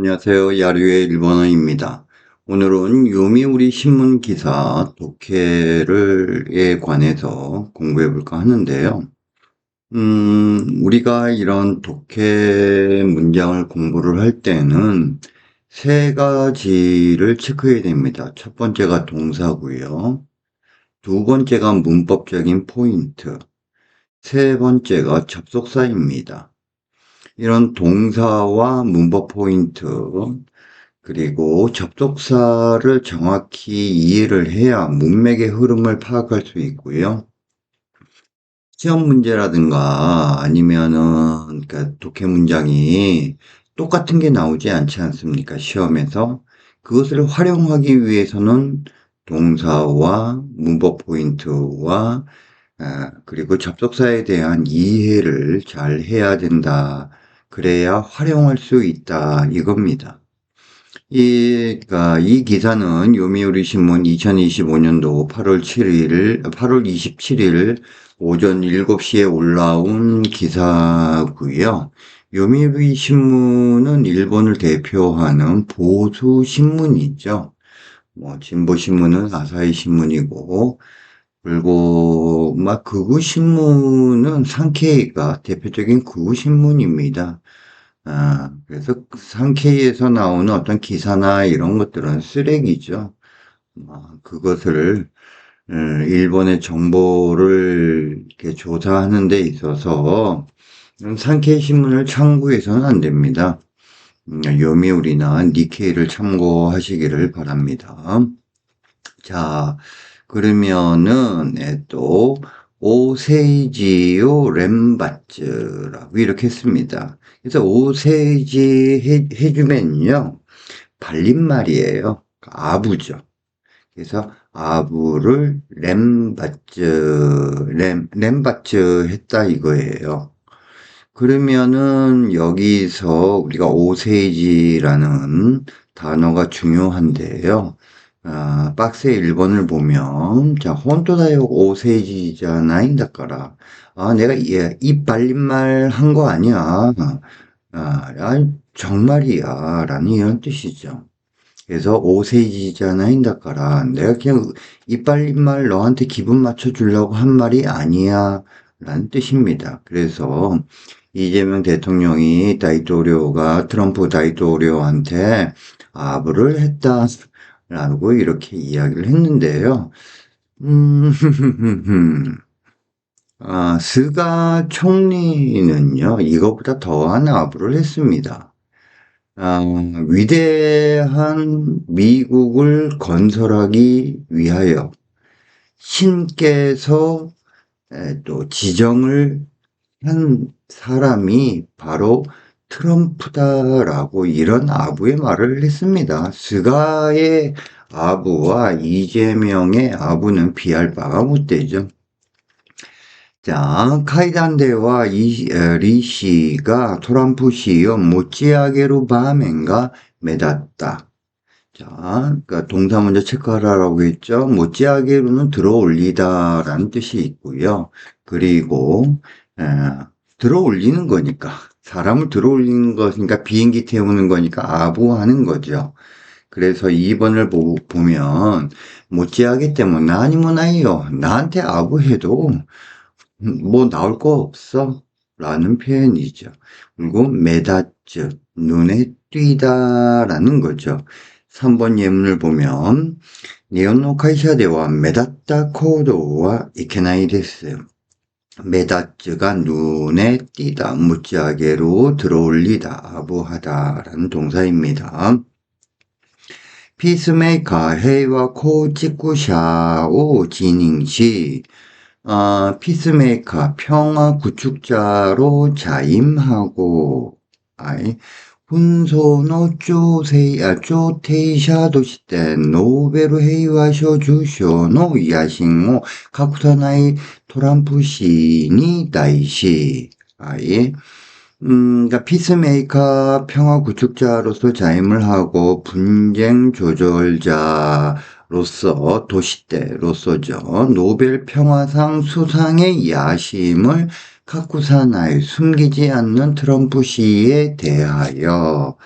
안녕하세요. 야류의 일본어입니다. 오늘은 요미우리 신문 기사 독해에 관해서 공부해 볼까 하는데요. 우리가 이런 독해 문장을 공부를 할 때는 세 가지를 체크해야 됩니다. 첫 번째가 동사고요. 두 번째가 문법적인 포인트. 세 번째가 접속사입니다. 이런 동사와 문법 포인트, 그리고 접속사를 정확히 이해를 해야 문맥의 흐름을 파악할 수 있고요. 시험 문제라든가 아니면은 그러니까 독해 문장이 똑같은 게 나오지 않지 않습니까? 시험에서. 그것을 활용하기 위해서는 동사와 문법 포인트와 그리고 접속사에 대한 이해를 잘 해야 된다. 그래야 활용할 수 있다. 이겁니다. 그러니까 이 기사는 요미우리 신문 2025년도 8월 27일 오전 7시에 올라온 기사고요. 요미우리 신문은 일본을 대표하는 보수 신문이죠. 진보 신문은 아사히 신문이고, 그리고 막 극우 신문은 산케이가 대표적인 극우 신문입니다. 그래서 상케이에서 나오는 어떤 기사나 이런 것들은 쓰레기죠. 그것을 일본의 정보를 이렇게 조사하는 데 있어서 상케이 신문을 참고해서는 안 됩니다. 요미우리나 니케이를 참고하시기를 바랍니다. 자, 그러면은 또 오세이지요 렘바츠라고 이렇게 했습니다. 그래서 오세이지 해주면요 발림말이에요. 아부죠. 그래서 아부를 렘바츠 했다 이거예요. 그러면은 여기서 우리가 오세이지라는 단어가 중요한데요. 박스의 1번을 보면, 자, 혼토다요 오세이지잖아이, 다까라. 내가 입 발림말 한 거 아니야. 정말이야. 라는 이런 뜻이죠. 그래서 오세이지잖아이, 다까라. 내가 그냥 입 발림말 너한테 기분 맞춰주려고 한 말이 아니야. 라는 뜻입니다. 그래서 이재명 대통령이 트럼프 다이토리오한테 아부를 했다. 라고 이렇게 이야기를 했는데요. 스가 총리는요, 이것보다 더한 아부를 했습니다. 위대한 미국을 건설하기 위하여 신께서 또 지정을 한 사람이 바로 트럼프다라고 이런 아부의 말을 했습니다. 스가의 아부와 이재명의 아부는 비할 바가 못 되죠. 자, 카이단데와 리씨가 트럼프 시여 못지하게로 바멘가 매닫다. 자, 그러니까 동사 먼저 체크하라고 했죠. 못지하게로는 들어올리다라는 뜻이 있고요. 그리고 들어올리는 거니까 사람을 들어올리는 것이니까 비행기 태우는 거니까 아부하는 거죠. 그래서 2번을 보면 못지하게 때문에 아니면 아니요. 나한테 아부해도 뭐 나올 거 없어 라는 표현이죠. 그리고 메다츠 눈에 띄다라는 거죠. 3번 예문을 보면 니혼노 카이샤데와 메다타 코도와 이케나이 데스. 메다츠가 눈에 띄다, 무지하게로 들어올리다, 아부하다라는 동사입니다. 피스메이커 헤이와 코치쿠샤오 지닝시 피스메이커 평화 구축자로 자임하고 훈소노 쪼테이샤 도시대 노베ル平和賞受賞の野心を隠さないトランプ氏に対し、그러니까 피스메이커 평화 구축자로서 자임을 하고 분쟁 조절자로서 도시대로서죠. 노벨 평화상 수상의 야심을 카쿠사나이 숨기지 않는 트럼프 씨에 대하여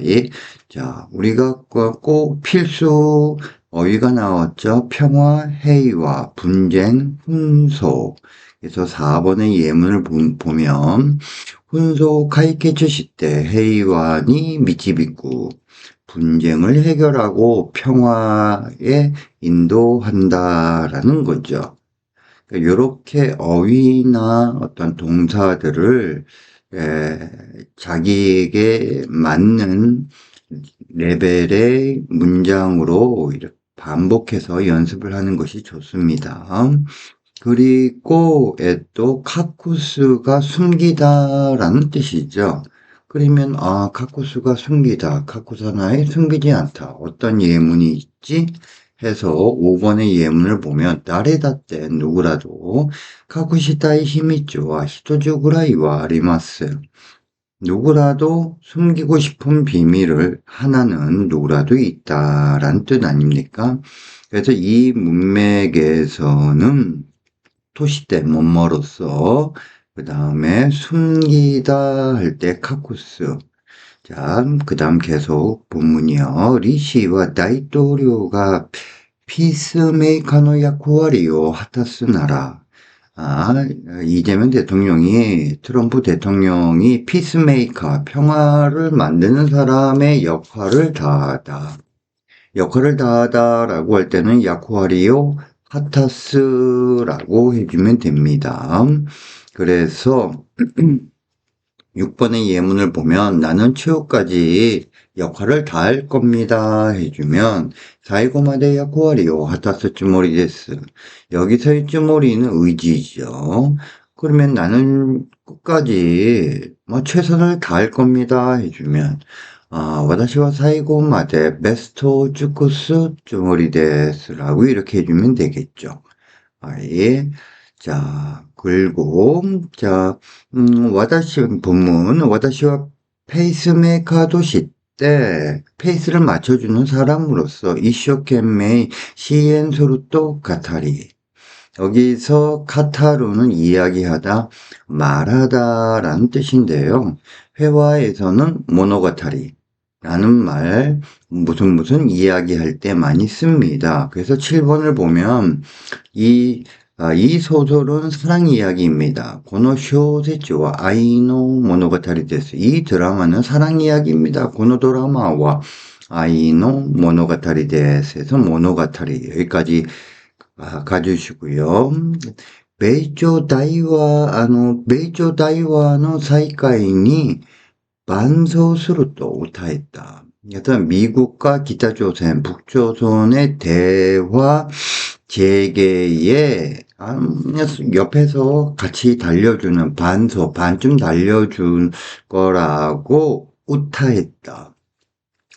예. 자, 우리가 꼭 필수 어휘가 나왔죠. 평화, 해이와, 분쟁, 훈소. 그래서 4번의 예문을 보면 훈소 카이케츠 시대 해이와니 미치비쿠 분쟁을 해결하고 평화에 인도한다라는 거죠. 이렇게 어휘나 어떤 동사들을 자기에게 맞는 레벨의 문장으로 이렇게 반복해서 연습을 하는 것이 좋습니다. 그리고 또 카쿠스가 숨기다라는 뜻이죠. 그러면 카쿠스가 숨기다, 카쿠사나에 숨기지 않다. 어떤 예문이 있지? 해서 5번의 예문을 보면 나레다 때 누구라도 카쿠시타의 히미츠와 히토주 구라이와 아리마스. 누구라도 숨기고 싶은 비밀을 하나는 누구라도 있다라는 뜻 아닙니까? 그래서 이 문맥에서는 토시대 뭐뭐로서 그 다음에 숨기다 할 때 카쿠스. 자, 그 다음 계속 본문이요. 리시와 다이토리오가 피스메이커의 역할을 하타스나라. 이재명 대통령이 트럼프 대통령이 피스메이커 평화를 만드는 사람의 역할을 다하다. 역할을 다하다라고 할 때는 야쿠아리오 하타스라고 해주면 됩니다. 그래서 6번의 예문을 보면 나는 최후까지 역할을 다할 겁니다 해주면 사이고마데 야쿠아리오 하타스 쯔모리 데스. 여기서의 쯔모리는 의지죠. 그러면 나는 끝까지 최선을 다할 겁니다 해주면 와다시와 사이고마데 베스토 쭈쿠스 쯔모리 데스라고 이렇게 해주면 되겠죠. 예. 자, 그리고, 자, 본문, 와다시와 페이스메이커도 시때 페이스를 맞춰주는 사람으로서 이쇼켄메이 시엔소루또 카타리. 여기서 카타루는 이야기하다, 말하다라는 뜻인데요. 회화에서는 모노가타리. 라는 말, 무슨 이야기할 때 많이 씁니다. 그래서 7번을 보면, 이 소설은 사랑 이야기입니다. 고노 쇼세츠와 아이노 모노가타리 데스. 이 드라마는 사랑 이야기입니다. 고노 드라마와 아이노 모노가타리 데스에서 모노가타리 여기까지 가주시고요. 메이조 다이와의 사이카이니 반소수로 또 우타했다. 일단 미국과 기타조선, 북조선의 대화 재개에 옆에서 같이 달려주는 반쯤 달려준 거라고 우타했다.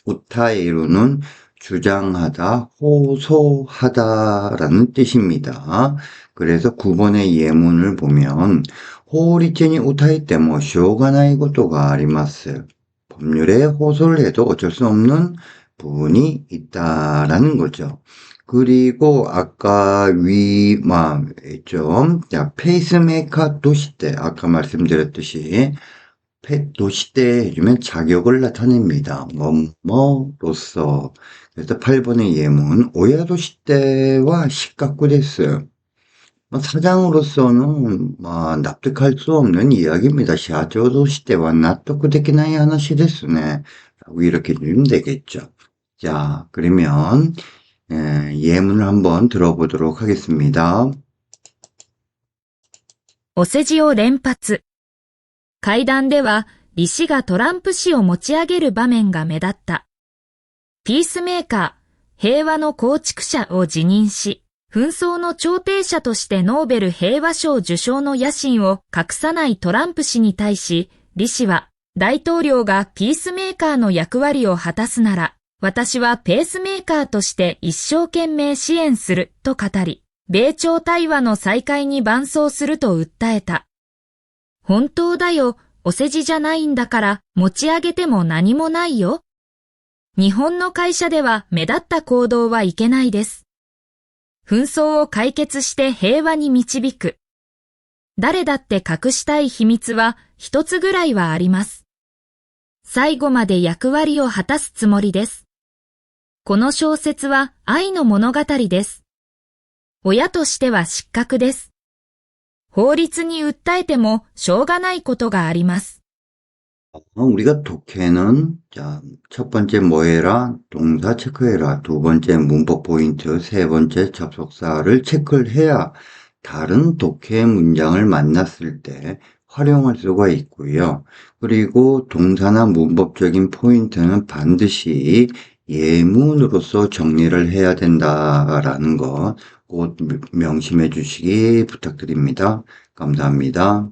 우타에루는 주장하다, 호소하다라는 뜻입니다. 그래서 9번의 예문을 보면 호리체니 우타이때 뭐 쇼가나이 고토가 아리마스. 법률에 호소를 해도 어쩔 수 없는 부분이 있다라는 거죠. 그리고 아까 있죠. 자, 페이스메이커 도시대 아까 말씀드렸듯이 도시대 해주면 자격을 나타냅니다. 뭐뭐로서. 그래서 8번의 예문 오야도시대와 시각구 됐어요. 사장으로서는 납득할 수 없는 이야기입니다. 샤조도시대와 납득되기나이 하나시 데스네 라고 이렇게 주면 되겠죠. 자, 그러면 예문을 한번 들어보도록 하겠습니다. お世辞を連発。会談では、李氏がトランプ氏を持ち上げる場面が目立った。ピースメーカー、平和の構築者を辞任し、紛争の調停者としてノーベル平和賞受賞の野心を隠さないトランプ氏に対し、李氏は、大統領がピースメーカーの役割を果たすなら、私はペースメーカーとして一生懸命支援すると語り、米朝対話の再開に伴走すると訴えた。本当だよ、お世辞じゃないんだから持ち上げても何もないよ。日本の会社では目立った行動はいけないです。紛争を解決して平和に導く。誰だって隠したい秘密は一つぐらいはあります。最後まで役割を果たすつもりです。この小説は愛の物語です。親としては失格です。法律に訴えてもしょうがないことがあります。우리가 독해는, 자, 첫 번째 뭐 해라, 동사 체크해라, 두 번째 문법 포인트, 세 번째 접속사를 체크를 해야 다른 독해 문장을 만났을 때 활용할 수가 있고요. 그리고 동사나 문법적인 포인트는 반드시 예문으로서 정리를 해야 된다라는 것 꼭 명심해 주시기 부탁드립니다. 감사합니다.